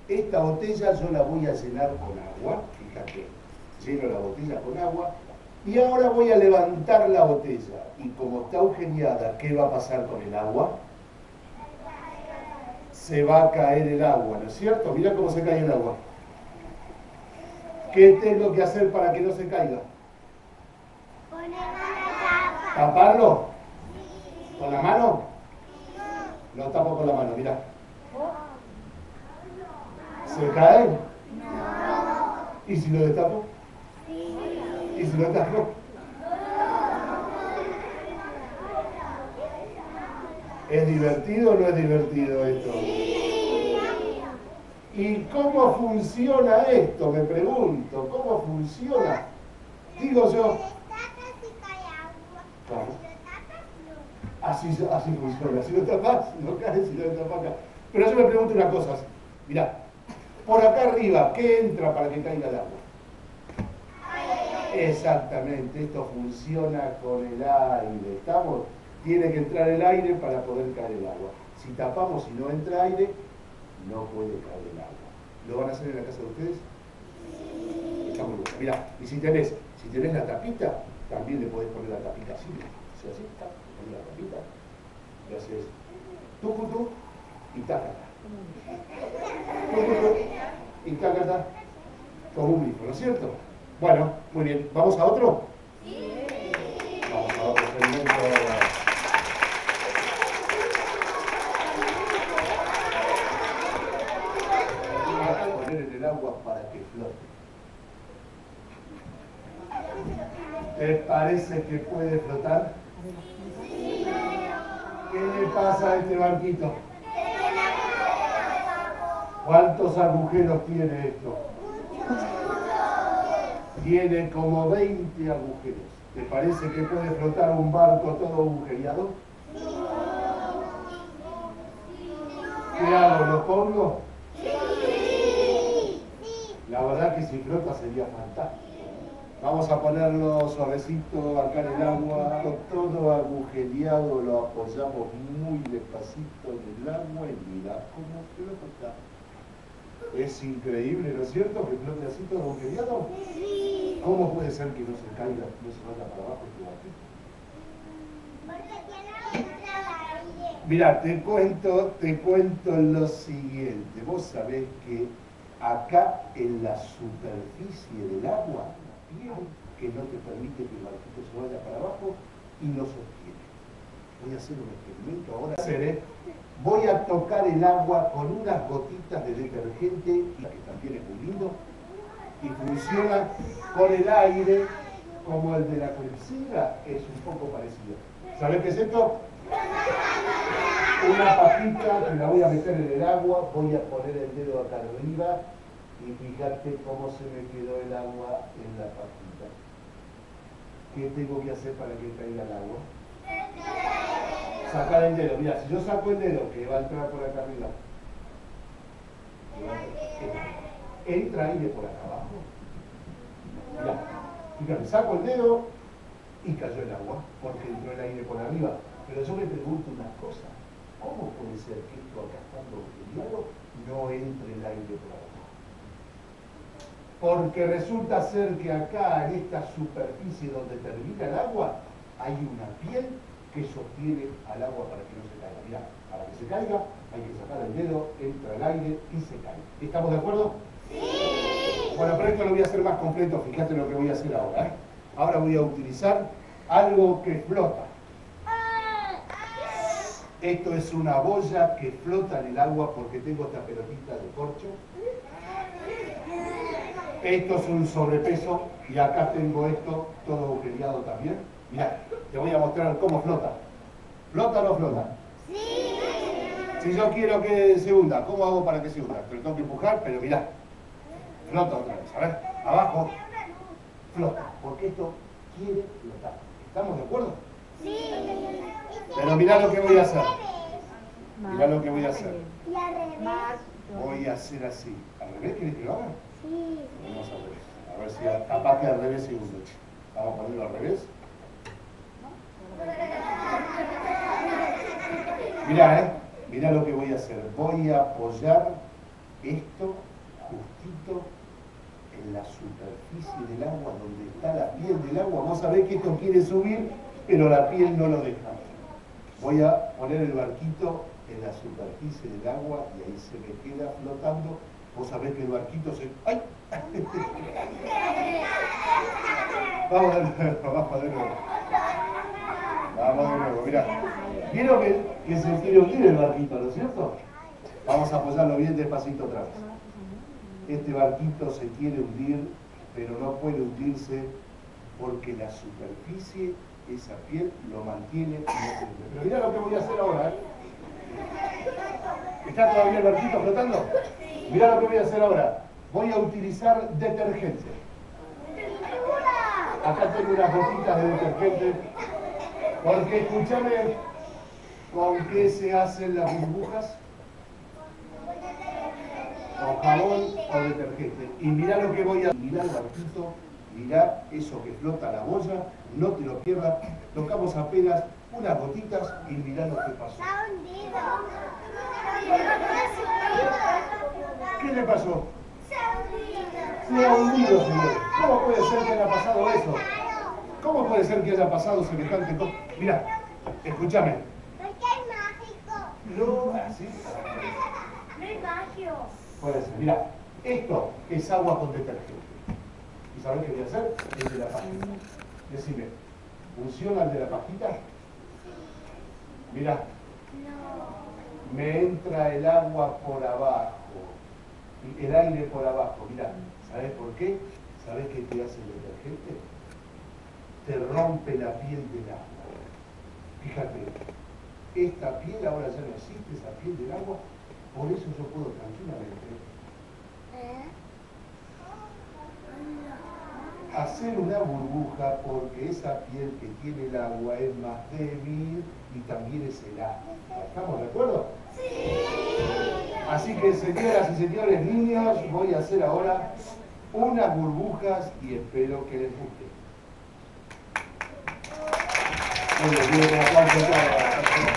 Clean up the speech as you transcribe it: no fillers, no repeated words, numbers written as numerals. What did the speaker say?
Esta botella yo la voy a llenar con agua, fíjate, lleno la botella con agua, y ahora voy a levantar la botella, y como está agujereada, ¿qué va a pasar con el agua? Se va a caer el agua, ¿no es cierto? Mirá cómo se cae el agua. ¿Qué tengo que hacer para que no se caiga? Poner una tapa. ¿Taparlo? ¿Con la mano? Lo tapo con la mano, mirá. ¿Se cae? No. ¿Y si lo destapo? Sí. ¿Y si lo destapo? ¿Es divertido o no es divertido esto? ¿Y cómo funciona esto? Me pregunto, ¿cómo funciona? Digo yo. Claro. Así funciona. Si lo tapas, no cae, si lo tapas acá. Pero yo me pregunto una cosa. Mirá, por acá arriba, ¿qué entra para que caiga el agua? Exactamente, esto funciona con el aire. ¿Estamos? Tiene que entrar el aire para poder caer el agua. Si tapamos y no entra aire, no puede caer el agua. ¿Lo van a hacer en la casa de ustedes? Sí. Está muy bueno. Mirá, y si tenés la tapita, también le podés poner la tapita así. O sea, así, está, poner la tapita. Y haces tucutu y tacata. Tucutu y tacata. Como un grifo, ¿no es cierto? Bueno, muy bien. ¿Vamos a otro? Sí. Vamos a otro segmento. Poner en el agua para que flote. ¿Te parece que puede flotar? Sí. ¿Qué le pasa a este barquito? ¿Cuántos agujeros tiene esto? Tiene como 20 agujeros. ¿Te parece que puede flotar un barco todo agujereado? ¿Qué hago? ¿Lo pongo? La verdad que si flota sería fantástico. Vamos a ponerlo suavecito acá en el agua, todo agujereado, lo apoyamos muy despacito en el agua y mirá cómo flota. Es increíble, ¿no es cierto? Que flote así todo agujereado. Sí. ¿Cómo puede ser que no se caiga, no se vaya para abajo este barquito? Porque tiene aire. Mirá, te cuento lo siguiente. Vos sabés que acá en la superficie del agua, que no te permite que el barquito se vaya para abajo y lo sostiene. Voy a hacer un experimento ahora. Voy a tocar el agua con unas gotitas de detergente, que también es muy lindo, y funciona con el aire como el de la clepsidra, es un poco parecido. ¿Sabés qué es esto? Una papita que la voy a meter en el agua, voy a poner el dedo acá arriba y fíjate cómo se me quedó el agua en la papita. ¿Qué tengo que hacer para que caiga el agua? Sacar el dedo. Mira, si yo saco el dedo, que va a entrar por acá arriba, entra aire por acá abajo. Mira, fíjate, saco el dedo y cayó el agua, porque entró el aire por arriba. Pero yo me pregunto una cosa, ¿cómo puede ser que esto acá estando agujereado no entre el aire por abajo? Porque resulta ser que acá, en esta superficie donde termina el agua, hay una piel que sostiene al agua para que no se caiga. Mirá, para que se caiga hay que sacar el dedo, entra el aire y se cae. ¿Estamos de acuerdo? Sí. Bueno, pero esto lo voy a hacer más completo, fíjate lo que voy a hacer ahora. Ahora voy a utilizar algo que flota. Esto es una boya que flota en el agua porque tengo esta pelotita de corcho. Esto es un sobrepeso y acá tengo esto todo agujereado también. Mirá, te voy a mostrar cómo flota. ¿Flota o no flota? Sí. Si yo quiero que se hunda, ¿cómo hago para que se hunda? Te lo tengo que empujar, pero mirá, flota otra vez. A ver, abajo, flota, porque esto quiere flotar. ¿Estamos de acuerdo? Sí. Pero mirá lo que voy a hacer. Mirá lo que voy a hacer. Y al revés. Voy a hacer así. ¿Al revés querés que lo haga? Sí. Vamos al revés. A ver si capaz que al revés se hunde. Vamos a ponerlo al revés. Mirá, mirá lo que voy a hacer. Voy a apoyar esto justito en la superficie del agua, donde está la piel del agua. Vos sabés que esto quiere subir, pero la piel no lo deja. Voy a poner el barquito en la superficie del agua y ahí se me queda flotando. Vos sabés que el barquito se... ¡Ay! Vamos de nuevo, vamos de nuevo. Vamos de nuevo, mirá. ¿Vieron que se quiere hundir el barquito, no es cierto? Vamos a apoyarlo bien despacito otra vez. Este barquito se quiere hundir, pero no puede hundirse porque la superficie, esa piel, lo mantiene y no se hunde. Pero mirá lo que voy a hacer ahora, ¿eh? ¿Está todavía el barquito flotando? Mirá lo que voy a hacer ahora. Voy a utilizar detergente. Acá tengo unas gotitas de detergente. Porque escúchame, ¿con qué se hacen las burbujas? Con jabón o detergente. Y mirá lo que voy a... Mirá el barquito, mirá eso que flota la boya, no te lo pierdas. Tocamos apenas unas gotitas y mirá lo que pasó. ¿Qué le pasó? Se ha hundido, señor. ¿Cómo puede ser que haya pasado eso? ¿Cómo puede ser que haya pasado semejante cosa? Mirá, escúchame. Porque es mágico. No, así. No es mágico. Puede ser. Mirá, esto es agua con detergente. ¿Y sabés qué voy a hacer? El de la pajita. Decime, ¿funciona el de la pajita? Mirá. No. Me entra el agua por abajo. Y el aire por abajo. Mirá, ¿sabés por qué? ¿Sabés qué te hace el detergente? Te rompe la piel del agua. Fíjate, esta piel ahora ya no existe, esa piel del agua, por eso yo puedo tranquilamente hacer una burbuja, porque esa piel que tiene el agua es más débil y también es elástica. ¿Estamos de acuerdo? Sí. Así que, señoras y señores niños, voy a hacer ahora unas burbujas y espero que les guste. Muy bien, un aplauso a todos.